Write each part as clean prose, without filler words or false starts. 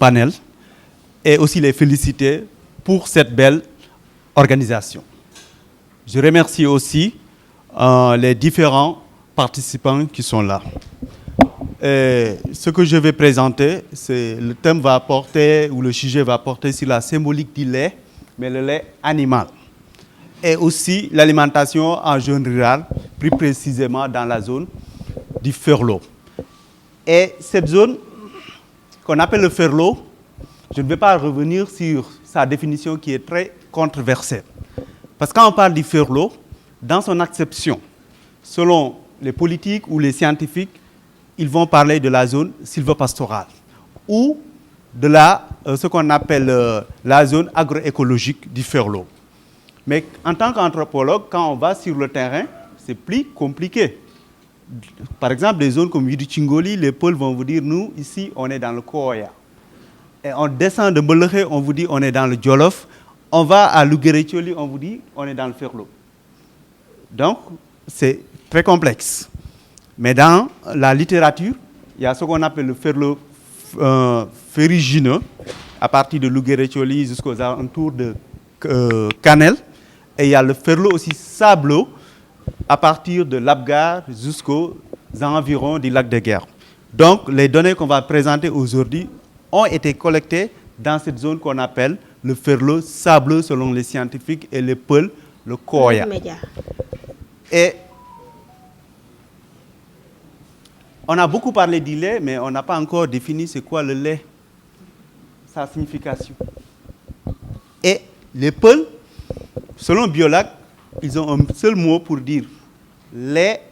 panel et aussi les féliciter pour cette belle organisation. Je remercie aussi les différents participants qui sont là. Et ce que je vais présenter, c'est le thème va porter, ou le sujet va porter sur la symbolique du lait, mais le lait animal. Et aussi l'alimentation en zone rurale, plus précisément dans la zone du Ferlo. Et cette zone qu'on appelle le Ferlo, je ne vais pas revenir sur sa définition qui est très controversée. Parce que quand on parle du Ferlo, dans son acception, selon les politiques ou les scientifiques, ils vont parler de la zone sylvopastorale ou de ce qu'on appelle la zone agroécologique du Ferlo. Mais en tant qu'anthropologue, quand on va sur le terrain, c'est plus compliqué. Par exemple, des zones comme Yidicingoli, les Peuls vont vous dire, nous, ici, on est dans le Koya. Et on descend de Mbeleche, on vous dit, on est dans le Djolof. On va à Lugueretioli, on vous dit, on est dans le Ferlo. Donc, c'est très complexe. Mais dans la littérature, il y a ce qu'on appelle le Ferlo ferrugineux, à partir de Lugueretioli jusqu'aux alentours de Canel. Et il y a le Ferlo aussi sableux, à partir de l'Abgar jusqu'aux environs du lac de Guerre. Donc, les données qu'on va présenter aujourd'hui ont été collectées dans cette zone qu'on appelle le Ferlo sableux selon les scientifiques et les Peuls, le Koya. Et on a beaucoup parlé du lait, mais on n'a pas encore défini c'est quoi le lait, sa signification. Et les Peuls, selon Biolac, ils ont un seul mot pour dire lait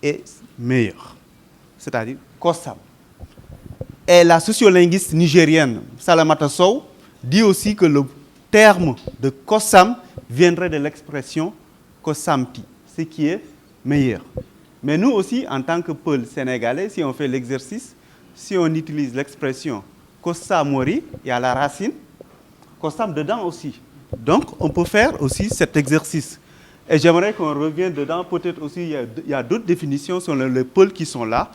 est meilleur, c'est-à-dire Kossam. Et la sociolinguiste nigérienne Salamata Sow dit aussi que le terme de Kossam viendrait de l'expression Kossamti, ce qui est meilleur. Mais nous aussi, en tant que Peuls sénégalais, si on fait l'exercice, si on utilise l'expression Kossamori, il y a la racine, Kossam dedans aussi. Donc, on peut faire aussi cet exercice. Et j'aimerais qu'on revienne dedans. Peut-être aussi, il y a d'autres définitions sur les Peuls qui sont là,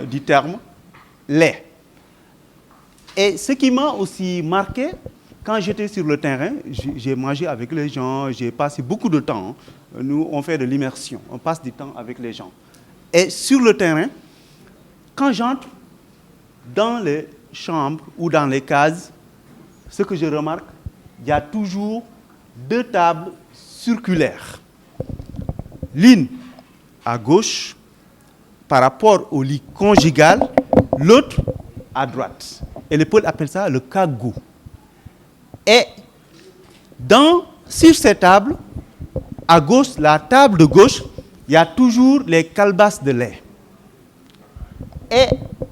du terme lait. Et ce qui m'a aussi marqué, quand j'étais sur le terrain, j'ai mangé avec les gens, j'ai passé beaucoup de temps. Nous, on fait de l'immersion, on passe du temps avec les gens. Et sur le terrain, quand j'entre dans les chambres ou dans les cases, ce que je remarque, il y a toujours deux tables circulaires. L'une à gauche, par rapport au lit conjugal, l'autre à droite. Et les Peuls appellent ça le kagou. Et sur ces tables, à gauche, la table de gauche, il y a toujours les calebasses de lait. Et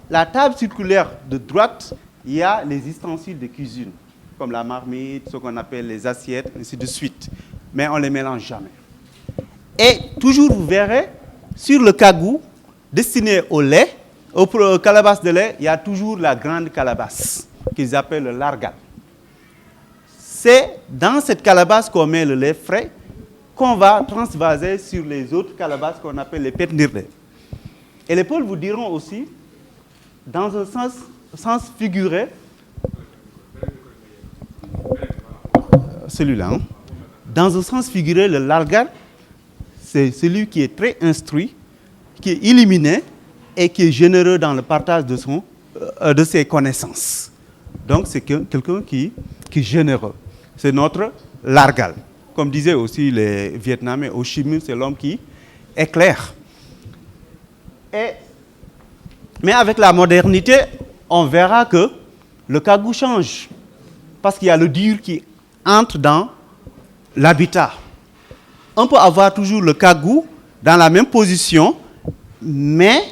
la table circulaire de droite, il y a les ustensiles de cuisine, comme la marmite, ce qu'on appelle les assiettes, ainsi de suite. Mais on ne les mélange jamais. Et toujours, vous verrez, sur le kagou, destiné au lait, aux calebasses de lait, il y a toujours la grande calebasse, qu'ils appellent le largal. C'est dans cette calebasse qu'on met le lait frais, qu'on va transvaser sur les autres calebasses qu'on appelle les pétnirlés. Et les Peuls vous diront aussi, dans un sens figuré, celui-là, hein? Dans un sens figuré, le largal, c'est celui qui est très instruit, qui est illuminé et qui est généreux dans le partage de ses connaissances. Donc, c'est quelqu'un qui est généreux. C'est notre largal. Comme disaient aussi les Vietnamiens, Ho Chi Minh, c'est l'homme qui éclaire. Mais avec la modernité, on verra que le kagou change. Parce qu'il y a le dur qui entre dans l'habitat. On peut avoir toujours le kagou dans la même position, mais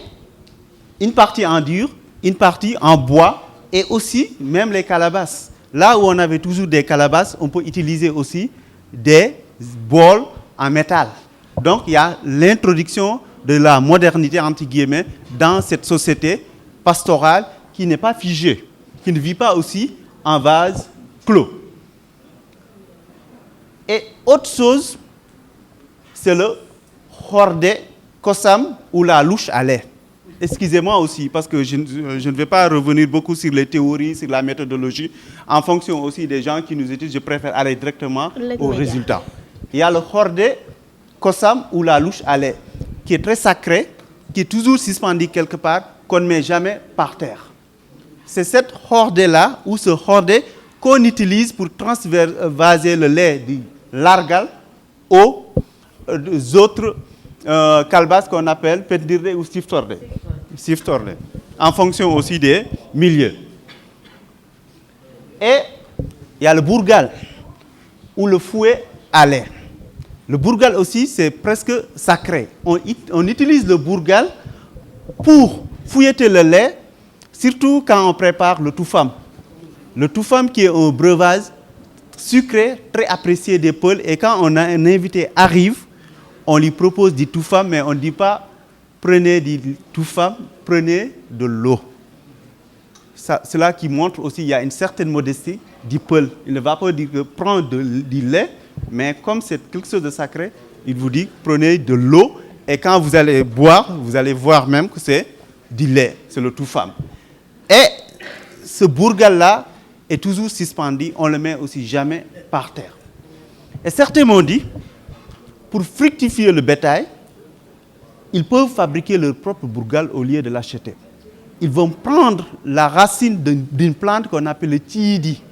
une partie en dur, une partie en bois, et aussi même les calebasses. Là où on avait toujours des calebasses, on peut utiliser aussi des bols en métal. Donc il y a l'introduction de la modernité, entre guillemets, dans cette société pastorale qui n'est pas figée, qui ne vit pas aussi en vase clos. Et autre chose, c'est le hordé kossam ou la louche à lait. excusez-moi aussi, parce que je ne vais pas revenir beaucoup sur les théories, sur la méthodologie. En fonction aussi des gens qui nous étudient, je préfère aller directement au résultat. Il y a le hordé Kossam ou la louche à lait, qui est très sacré, qui est toujours suspendu quelque part, qu'on ne met jamais par terre. C'est cette hordée-là, ou ce hordé, qu'on utilise pour transvaser le lait du largal aux autres calebasses qu'on appelle pendirde ou siftorde. En fonction aussi des milieux. Et il y a le bourgal, ou le fouet à lait. Le bourgal aussi, c'est presque sacré. On utilise le bourgal pour fouetter le lait, surtout quand on prépare le toufam. Le toufam qui est un breuvage sucré, très apprécié des Peuls. Et quand un invité arrive, on lui propose du toufam, mais on ne dit pas prenez du toufam, prenez de l'eau. Cela qui montre aussi qu'il y a une certaine modestie du Peul. Il ne va pas dire que prends du lait, mais comme c'est quelque chose de sacré, il vous dit prenez de l'eau. Et quand vous allez boire, vous allez voir même que c'est du lait, c'est le toufam. Et ce bourgal-là est toujours suspendu, on ne le met aussi jamais par terre. Et certains m'ont dit, pour fructifier le bétail, ils peuvent fabriquer leur propre bourgal au lieu de l'acheter. Ils vont prendre la racine d'une plante qu'on appelle le tiidi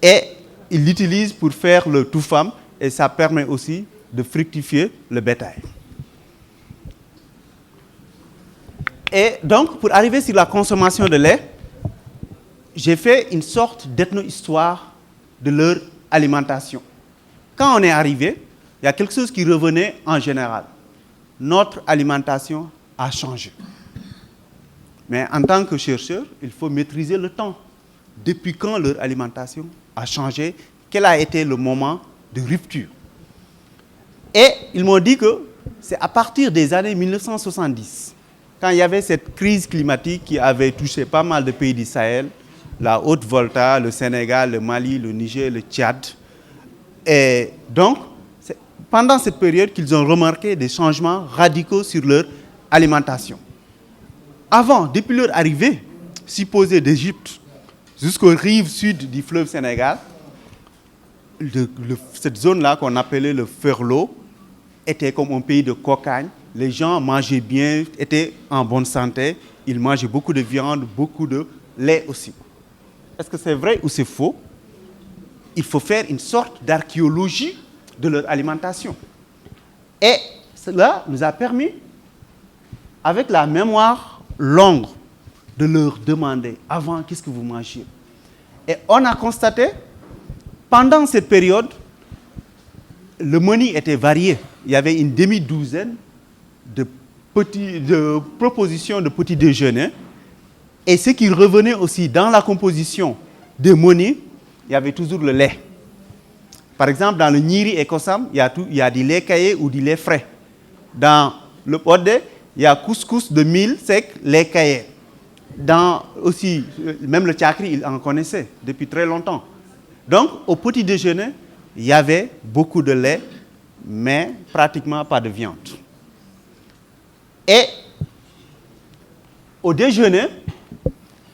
et ils l'utilisent pour faire le toufam et ça permet aussi de fructifier le bétail. Et donc, pour arriver sur la consommation de lait, j'ai fait une sorte d'ethno-histoire de leur alimentation. Quand on est arrivé, il y a quelque chose qui revenait en général. Notre alimentation a changé. Mais en tant que chercheur, il faut maîtriser le temps. Depuis quand leur alimentation a changé? Quel a été le moment de rupture? Et ils m'ont dit que c'est à partir des années 1970, quand il y avait cette crise climatique qui avait touché pas mal de pays du Sahel, la Haute-Volta, le Sénégal, le Mali, le Niger, le Tchad. Et donc, c'est pendant cette période qu'ils ont remarqué des changements radicaux sur leur alimentation. Avant, depuis leur arrivée, supposée d'Égypte, jusqu'aux rives sud du fleuve Sénégal, cette zone-là qu'on appelait le Ferlo était comme un pays de cocagne. Les gens mangeaient bien, étaient en bonne santé, ils mangeaient beaucoup de viande, beaucoup de lait aussi. Est-ce que c'est vrai ou c'est faux? Il faut faire une sorte d'archéologie de leur alimentation. Et cela nous a permis, avec la mémoire longue, de leur demander avant qu'est-ce que vous mangiez. Et on a constaté, pendant cette période, le menu était varié. Il y avait une demi-douzaine de propositions de petits déjeuners. Et ce qui revenait aussi dans la composition des menus, il y avait toujours le lait. Par exemple, dans le Nyiri et Kossam, il y a du lait caillé ou du lait frais. Dans le Podé, il y a couscous de mil sec, lait caillé. Dans aussi, même le Tchakri, il en connaissait depuis très longtemps. Donc, au petit déjeuner, il y avait beaucoup de lait, mais pratiquement pas de viande. Et au déjeuner,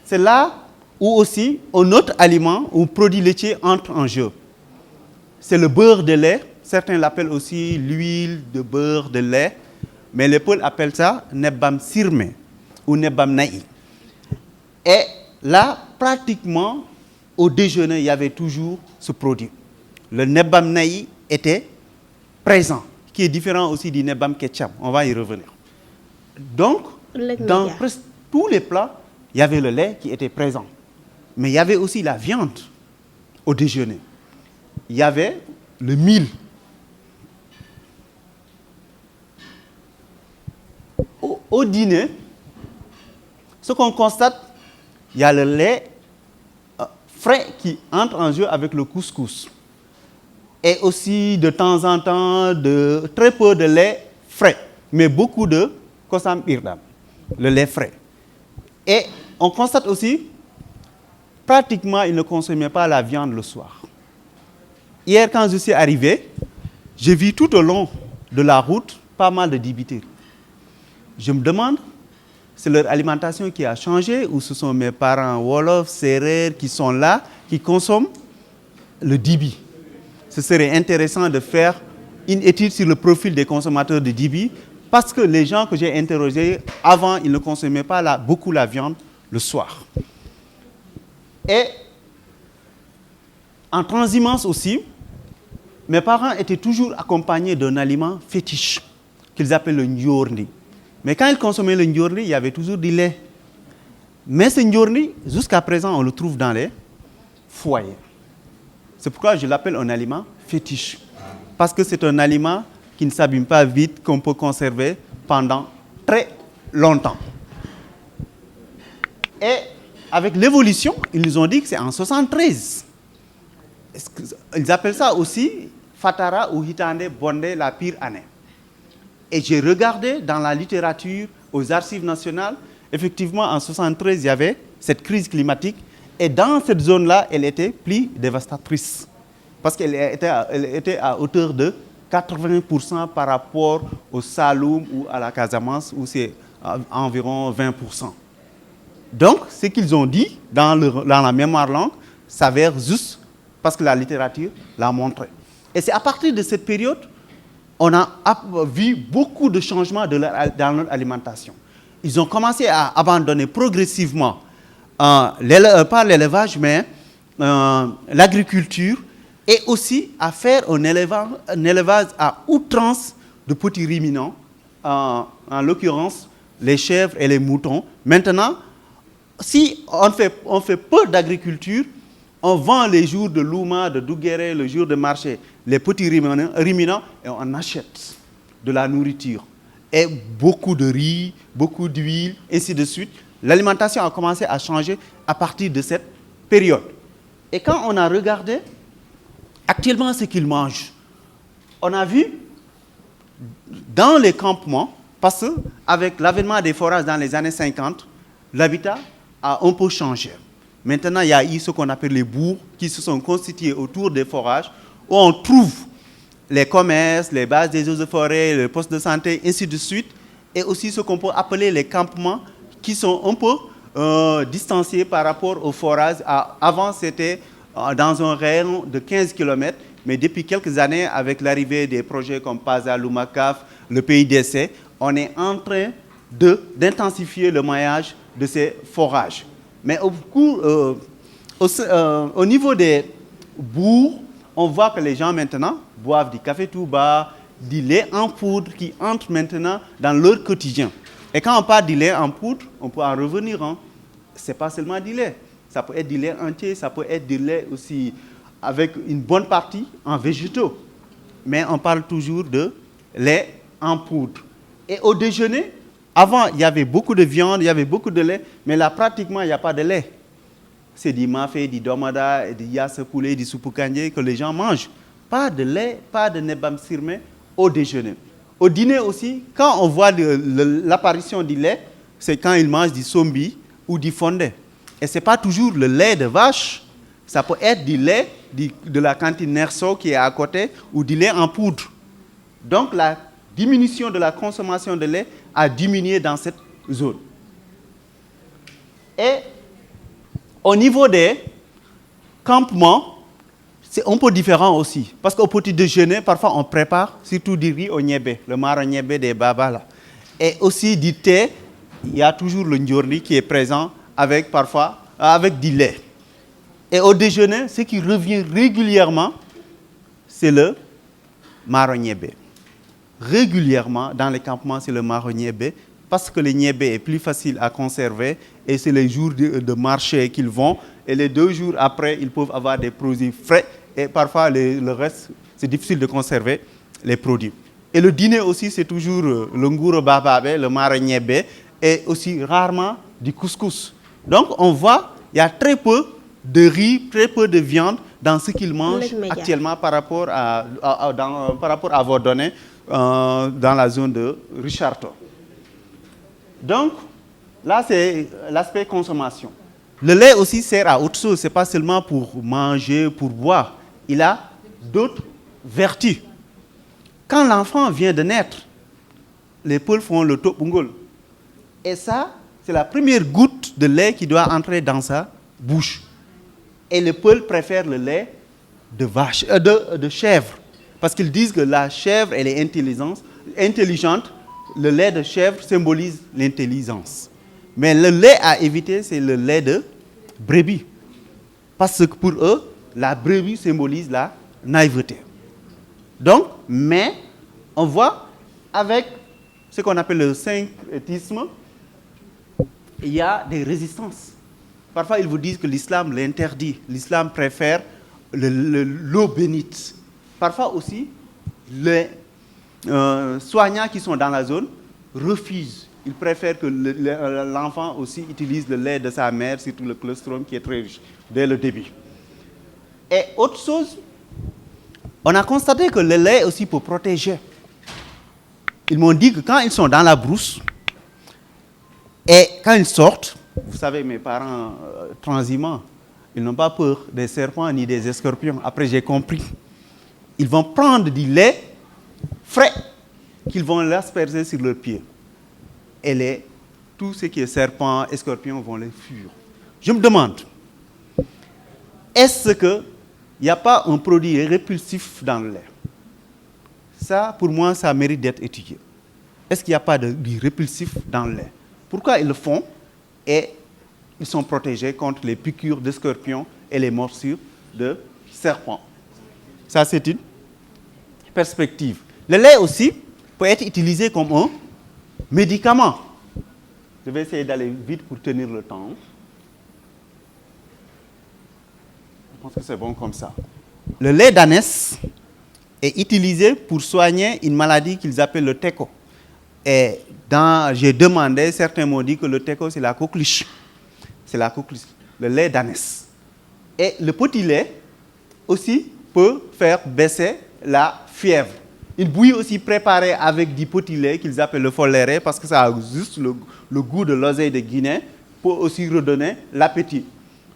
c'est là où aussi un autre aliment ou produit laitier entre en jeu. C'est le beurre de lait. Certains l'appellent aussi l'huile de beurre de lait. Mais les Peuls appellent ça nebam sirme ou nebam naï. Et là, pratiquement, au déjeuner, il y avait toujours ce produit. Le nebam naï était présent, qui est différent aussi du nebam ketchup. On va y revenir. Donc, dans presque tous les plats, il y avait le lait qui était présent. Mais il y avait aussi la viande au déjeuner. Il y avait le mil. Au dîner, ce qu'on constate, il y a le lait frais qui entre en jeu avec le couscous. Et aussi, de temps en temps, très peu de lait frais, mais beaucoup de kosam irdam, le lait frais. Et on constate aussi, pratiquement, ils ne consommaient pas la viande le soir. Hier, quand je suis arrivé, j'ai vu tout au long de la route pas mal de dibiteries. Je me demande, c'est leur alimentation qui a changé, ou ce sont mes parents Wolof, Sérère qui sont là, qui consomment le dibi. Ce serait intéressant de faire une étude sur le profil des consommateurs de dibi, parce que les gens que j'ai interrogés, avant, ils ne consommaient pas beaucoup la viande le soir. Et en transhumance aussi, mes parents étaient toujours accompagnés d'un aliment fétiche qu'ils appellent le njorni. Mais quand ils consommaient le njorni, il y avait toujours du lait. Mais ce njorni, jusqu'à présent, on le trouve dans les foyers. C'est pourquoi je l'appelle un aliment fétiche. Parce que c'est un aliment qui ne s'abîme pas vite, qu'on peut conserver pendant très longtemps. Et avec l'évolution, ils nous ont dit que c'est en 1973. Ils appellent ça aussi Fatara ou Hitande Bonde, la pire année. Et j'ai regardé dans la littérature, aux archives nationales, effectivement en 1973, il y avait cette crise climatique. Et dans cette zone-là, elle était plus dévastatrice. Parce qu'elle était à hauteur de 80% par rapport au Saloum ou à la Casamance, où c'est environ 20%. Donc, ce qu'ils ont dit dans la mémoire langue s'avère juste parce que la littérature l'a montré. Et c'est à partir de cette période on a vu beaucoup de changements dans leur alimentation. Ils ont commencé à abandonner progressivement, pas l'élevage, mais l'agriculture, et aussi à faire un élevage à outrance de petits ruminants, en l'occurrence les chèvres et les moutons. Maintenant, si on fait peu d'agriculture, on vend les jours de Louma, de Douguéré, le jour de marché, les petits ruminants, et on achète de la nourriture. Et beaucoup de riz, beaucoup d'huile, ainsi de suite. L'alimentation a commencé à changer à partir de cette période. Et quand on a regardé actuellement ce qu'ils mangent, on a vu dans les campements, parce qu'avec l'avènement des forages dans les années 50, l'habitat a un peu changé. Maintenant, il y a eu ce qu'on appelle les bourgs qui se sont constitués autour des forages, où on trouve les commerces, les bases des eaux de forêt, les postes de santé, ainsi de suite, et aussi ce qu'on peut appeler les campements qui sont un peu distanciés par rapport aux forages. Avant, c'était dans un rayon de 15 km, mais depuis quelques années, avec l'arrivée des projets comme Paza, Lumakaf, le PIDC, on est en train d'intensifier le maillage de ces forages. Mais au niveau des bourgs, on voit que les gens maintenant boivent du café Touba, du lait en poudre qui entre maintenant dans leur quotidien. Et quand on parle du lait en poudre, on peut en revenir. Hein. Ce n'est pas seulement du lait. Ça peut être du lait entier, ça peut être du lait aussi avec une bonne partie en végétaux. Mais on parle toujours de lait en poudre. Et au déjeuner, avant, il y avait beaucoup de viande, il y avait beaucoup de lait, mais là, pratiquement, il n'y a pas de lait. C'est du mafé, du domada, du yasse poulet, du soupou kandé que les gens mangent. Pas de lait, pas de nebam sirme au déjeuner. Au dîner aussi, quand on voit l'apparition du lait, c'est quand ils mangent du sombi ou du fondé. Et ce n'est pas toujours le lait de vache, ça peut être du lait de la cantine Nerso qui est à côté ou du lait en poudre. Donc la diminution de la consommation de lait a diminué dans cette zone. Et au niveau des campements, c'est un peu différent aussi. Parce qu'au petit déjeuner, parfois on prépare surtout du riz au niébé, le maro niébé des babas là. Et aussi du thé, il y a toujours le njorni qui est présent parfois avec du lait. Et au déjeuner, ce qui revient régulièrement, c'est le maro niébé. Régulièrement, dans les campements, c'est le maro niébé, parce que le niébé est plus facile à conserver, et c'est les jours de marché qu'ils vont, et les 2 jours après, ils peuvent avoir des produits frais, et parfois le reste, c'est difficile de conserver les produits. Et le dîner aussi, c'est toujours le ngouro bababe, le maro niébé, et aussi rarement du couscous. Donc on voit, il y a très peu de riz, très peu de viande dans ce qu'ils mangent actuellement par rapport à vos données dans la zone de Richardson. Donc, là, c'est l'aspect consommation. Le lait aussi sert à autre chose, ce n'est pas seulement pour manger, pour boire. Il a d'autres vertus. Quand l'enfant vient de naître, les poules font le topungol. Et ça, c'est la première goutte de lait qui doit entrer dans sa bouche. Et le peuple préfère le lait de vache, de chèvre. Parce qu'ils disent que la chèvre, elle est intelligente. Le lait de chèvre symbolise l'intelligence. Mais le lait à éviter, c'est le lait de brebis. Parce que pour eux, la brebis symbolise la naïveté. Donc, mais on voit avec ce qu'on appelle le syncrétisme, il y a des résistances. Parfois, ils vous disent que l'islam l'interdit. L'islam préfère l'eau bénite. Parfois aussi, les soignants qui sont dans la zone refusent. Ils préfèrent que l'enfant aussi utilise le lait de sa mère, surtout le colostrum qui est très riche, dès le début. Et autre chose, on a constaté que le lait aussi peut protéger. Ils m'ont dit que quand ils sont dans la brousse, et quand ils sortent, vous savez, mes parents transhumants, ils n'ont pas peur des serpents ni des escorpions. Après, j'ai compris. Ils vont prendre du lait frais qu'ils vont l'asperger sur leurs pieds. Et tout ce qui est serpent, escorpion vont les fuir. Je me demande, est-ce qu'il n'y a pas un produit répulsif dans le lait? Ça, pour moi, ça mérite d'être étudié. Est-ce qu'il n'y a pas de répulsif dans le lait? Pourquoi ils le font? Et ils sont protégés contre les piqûres de scorpions et les morsures de serpents. Ça, c'est une perspective. Le lait aussi peut être utilisé comme un médicament. Je vais essayer d'aller vite pour tenir le temps. Je pense que c'est bon comme ça. Le lait d'ânesse est utilisé pour soigner une maladie qu'ils appellent le téco. Et j'ai demandé, certains m'ont dit que le téco, c'est la coqueluche. C'est la coqueluche, le lait d'ânesse. Et le petit lait aussi peut faire baisser la fièvre. Une bouillie aussi préparée avec du petit lait qu'ils appellent le foléré parce que ça a juste le goût de l'oseille de Guinée peut aussi redonner l'appétit.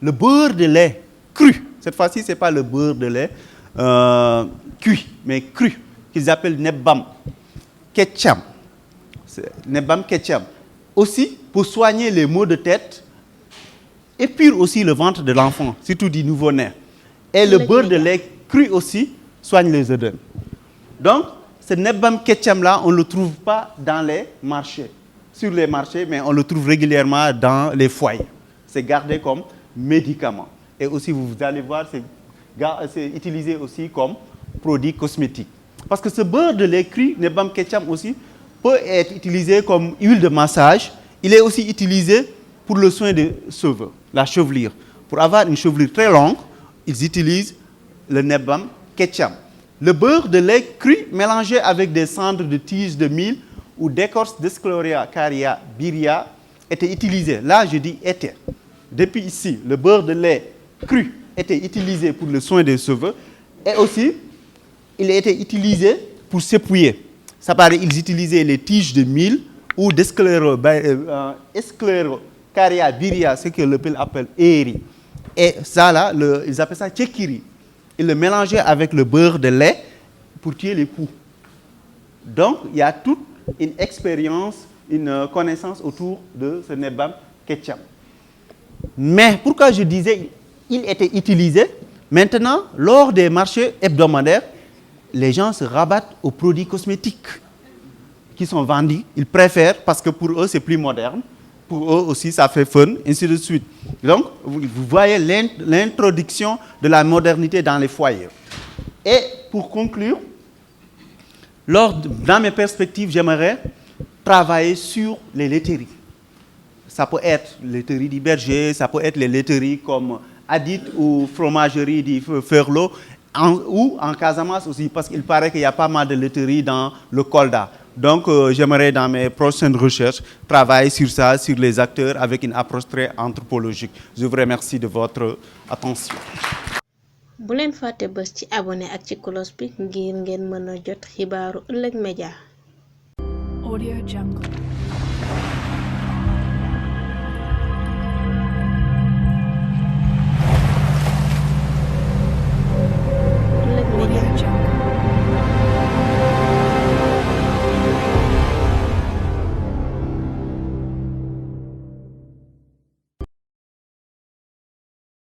Le beurre de lait cru, cette fois-ci, ce n'est pas le beurre de lait cuit, mais cru, qu'ils appellent nebam ketcham. Nebam ketcham. Aussi, pour soigner les maux de tête, épure aussi le ventre de l'enfant, surtout du nouveau-né. Et le beurre de lait cru aussi soigne les œdèmes. Donc, ce nebam ketcham-là, on ne le trouve pas dans les marchés, sur les marchés, mais on le trouve régulièrement dans les foyers. C'est gardé comme médicament. Et aussi, vous allez voir, c'est utilisé aussi comme produit cosmétique. Parce que ce beurre de lait cru, nebam ketcham aussi, peut être utilisé comme huile de massage. Il est aussi utilisé pour le soin des cheveux, la chevelure. Pour avoir une chevelure très longue, ils utilisent le nebam ketcham. Le beurre de lait cru mélangé avec des cendres de tiges de mil ou d'écorce d'Escloria caria biria était utilisé. Là, je dis était. Depuis ici, le beurre de lait cru était utilisé pour le soin des cheveux et aussi, il était utilisé pour s'épouiller. Ça paraît, ils utilisaient les tiges de mil ou d'Esclerocaria biria, ce que le peuple appelle eri. Et ça, là, ils appellent ça tchekiri. Ils le mélangeaient avec le beurre de lait pour tuer les poux. Donc, il y a toute une expérience, une connaissance autour de ce nebam ketcham. Mais pourquoi je disais il était utilisé? Maintenant, lors des marchés hebdomadaires, les gens se rabattent aux produits cosmétiques qui sont vendus. Ils préfèrent parce que pour eux, c'est plus moderne. Pour eux aussi, ça fait fun, ainsi de suite. Donc, vous voyez l'introduction de la modernité dans les foyers. Et pour conclure, dans mes perspectives, j'aimerais travailler sur les laiteries. Ça peut être les laiteries du berger, ça peut être les laiteries comme Adit ou fromagerie du Ferlo, ou en Casamance aussi, parce qu'il paraît qu'il y a pas mal de laiteries dans le Kolda. Donc, j'aimerais, dans mes prochaines recherches, travailler sur ça, sur les acteurs, avec une approche très anthropologique. Je vous remercie de votre attention. bu leen fàtte bës ci abonné ak ci cloche bi ngir ngeen mën a jot xibaaru Ëllëg Média. Audio Jungle.